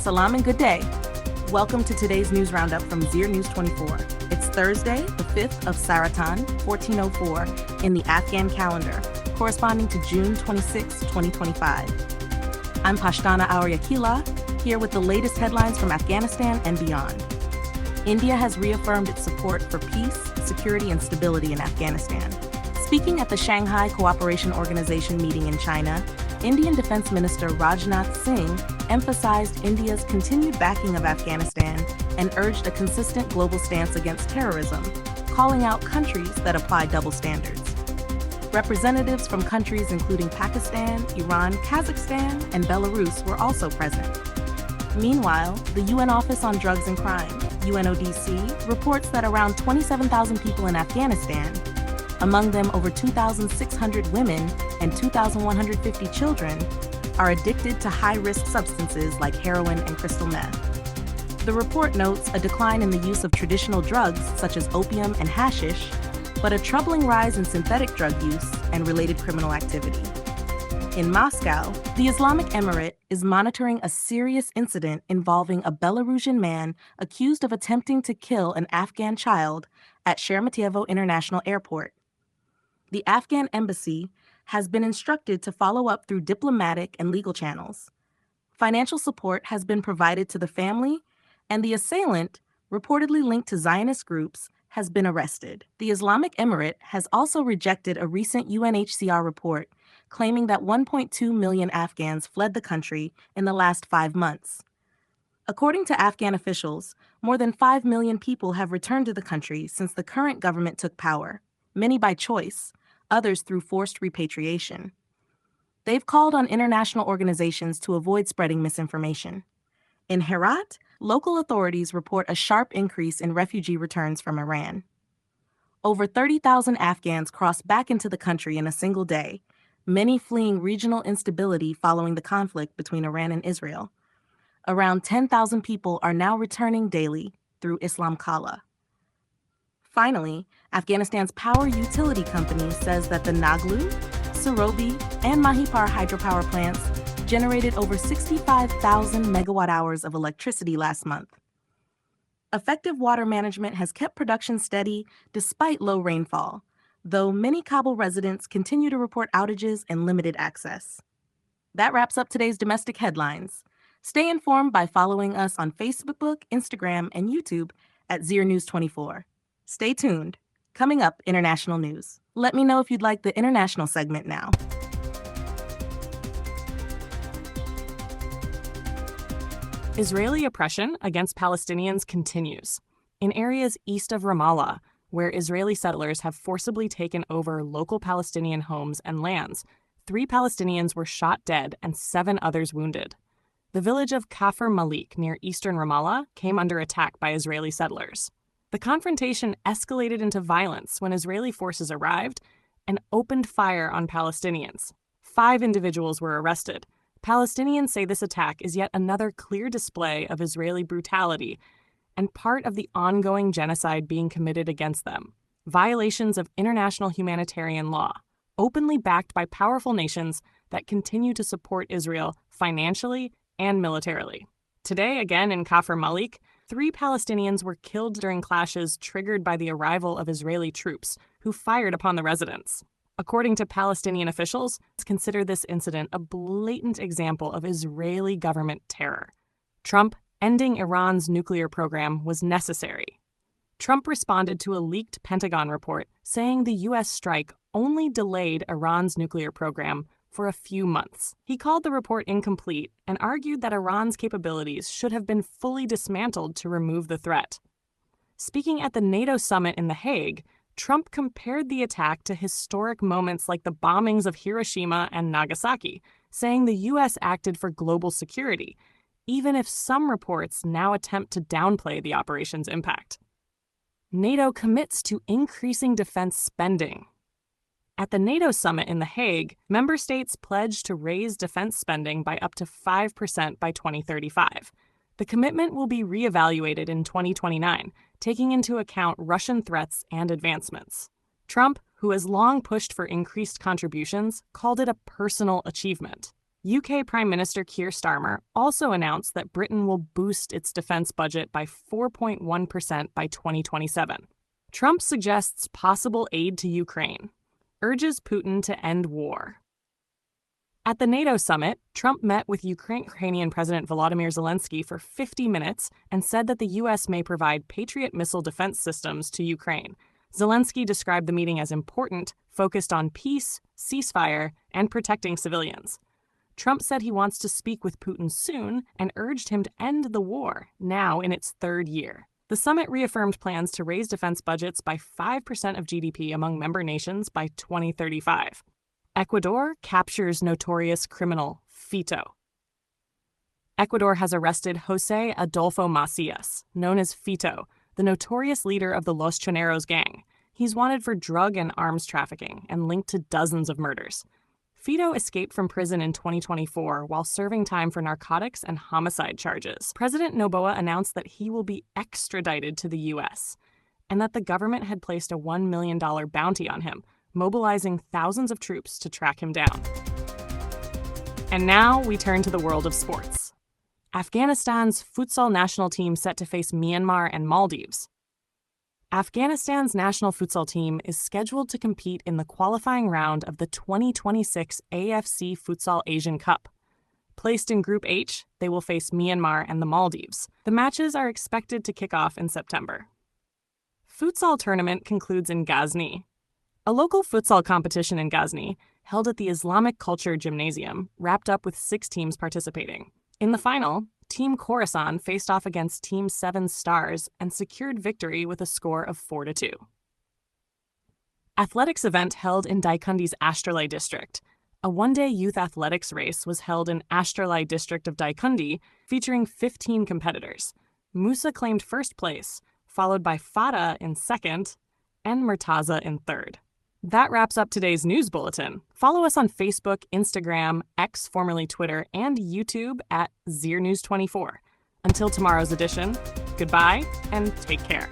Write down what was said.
Salam and good day. Welcome to today's news roundup from Zeer News 24. It's Thursday, the 5th of Saratan, 1404, in the Afghan calendar, corresponding to June 26, 2025. I'm Pashtana Aryakila, here with the latest headlines from Afghanistan and beyond. India has reaffirmed its support for peace, security, and stability in Afghanistan. Speaking at the Shanghai Cooperation Organization meeting in China, Indian Defense Minister Rajnath Singh emphasized India's continued backing of Afghanistan and urged a consistent global stance against terrorism, calling out countries that apply double standards. Representatives from countries including Pakistan, Iran, Kazakhstan, and Belarus were also present. Meanwhile, the UN Office on Drugs and Crime, UNODC, reports that around 27,000 people in Afghanistan, among them over 2,600 women and 2,150 children, are addicted to high-risk substances like heroin and crystal meth. The report notes a decline in the use of traditional drugs such as opium and hashish, but a troubling rise in synthetic drug use and related criminal activity. In Moscow, the Islamic Emirate is monitoring a serious incident involving a Belarusian man accused of attempting to kill an Afghan child at Sheremetyevo International Airport. The Afghan embassy has been instructed to follow up through diplomatic and legal channels. Financial support has been provided to the family, and the assailant, reportedly linked to Zionist groups, has been arrested. The Islamic Emirate has also rejected a recent UNHCR report claiming that 1.2 million Afghans fled the country in the last 5 months. According to Afghan officials, more than 5 million people have returned to the country since the current government took power, many by choice, others through forced repatriation. They've called on international organizations to avoid spreading misinformation. In Herat, local authorities report a sharp increase in refugee returns from Iran. Over 30,000 Afghans crossed back into the country in a single day, many fleeing regional instability following the conflict between Iran and Israel. Around 10,000 people are now returning daily through Islam Kala. Finally, Afghanistan's power utility company says that the Naglu, Sarobi, and Mahipar hydropower plants generated over 65,000 megawatt-hours of electricity last month. Effective water management has kept production steady despite low rainfall, though many Kabul residents continue to report outages and limited access. That wraps up today's domestic headlines. Stay informed by following us on Facebook, Instagram, and YouTube at Zeer News 24. Stay tuned. Coming up, international news. Let me know if you'd like the international segment now. Israeli oppression against Palestinians continues. In areas east of Ramallah, where Israeli settlers have forcibly taken over local Palestinian homes and lands, 3 Palestinians were shot dead and 7 others wounded. The village of Kafr Malik near eastern Ramallah came under attack by Israeli settlers. The confrontation escalated into violence when Israeli forces arrived and opened fire on Palestinians. 5 individuals were arrested. Palestinians say this attack is yet another clear display of Israeli brutality and part of the ongoing genocide being committed against them. Violations of international humanitarian law, openly backed by powerful nations that continue to support Israel financially and militarily. Today, again in Kafr Malik, 3 Palestinians were killed during clashes triggered by the arrival of Israeli troops who fired upon the residents. According to Palestinian officials, consider this incident a blatant example of Israeli government terror. Trump ending Iran's nuclear program was necessary. Trump responded to a leaked Pentagon report saying the U.S. strike only delayed Iran's nuclear program for a few months. He called the report incomplete and argued that Iran's capabilities should have been fully dismantled to remove the threat. Speaking at the NATO summit in The Hague, Trump compared the attack to historic moments like the bombings of Hiroshima and Nagasaki, saying the U.S. acted for global security, even if some reports now attempt to downplay the operation's impact. NATO commits to increasing defense spending. At the NATO summit in The Hague, member states pledged to raise defense spending by up to 5% by 2035. The commitment will be reevaluated in 2029, taking into account Russian threats and advancements. Trump, who has long pushed for increased contributions, called it a personal achievement. UK Prime Minister Keir Starmer also announced that Britain will boost its defense budget by 4.1% by 2027. Trump suggests possible aid to Ukraine, urges Putin to end war. At the NATO summit, Trump met with Ukrainian President Volodymyr Zelensky for 50 minutes and said that the U.S. may provide Patriot missile defense systems to Ukraine. Zelensky described the meeting as important, focused on peace, ceasefire, and protecting civilians. Trump said he wants to speak with Putin soon and urged him to end the war, now in its third year. The summit reaffirmed plans to raise defense budgets by 5% of GDP among member nations by 2035. Ecuador captures notorious criminal Fito. Ecuador has arrested Jose Adolfo Macias, known as Fito, the notorious leader of the Los Choneros gang. He's wanted for drug and arms trafficking and linked to dozens of murders. Fito escaped from prison in 2024 while serving time for narcotics and homicide charges. President Noboa announced that he will be extradited to the U.S. and that the government had placed a $1 million bounty on him, mobilizing thousands of troops to track him down. And now we turn to the world of sports. Afghanistan's futsal national team set to face Myanmar and Maldives. Afghanistan's national futsal team is scheduled to compete in the qualifying round of the 2026 AFC Futsal Asian Cup. Placed in Group H, they will face Myanmar and the Maldives. The matches are expected to kick off in September. Futsal tournament concludes in Ghazni. A local futsal competition in Ghazni, held at the Islamic Culture Gymnasium, wrapped up with 6 teams participating. In the final, Team Khorasan faced off against Team 7 Stars and secured victory with a score of 4-2. Athletics event held in Daikundi's Ashtralai district. A one-day youth athletics race was held in Ashtralai district of Daikundi, featuring 15 competitors. Musa claimed first place, followed by Farah in second and Murtaza in third. That wraps up today's news bulletin. Follow us on Facebook, Instagram, X, formerly Twitter, and YouTube at Zeer News 24. Until tomorrow's edition, goodbye and take care.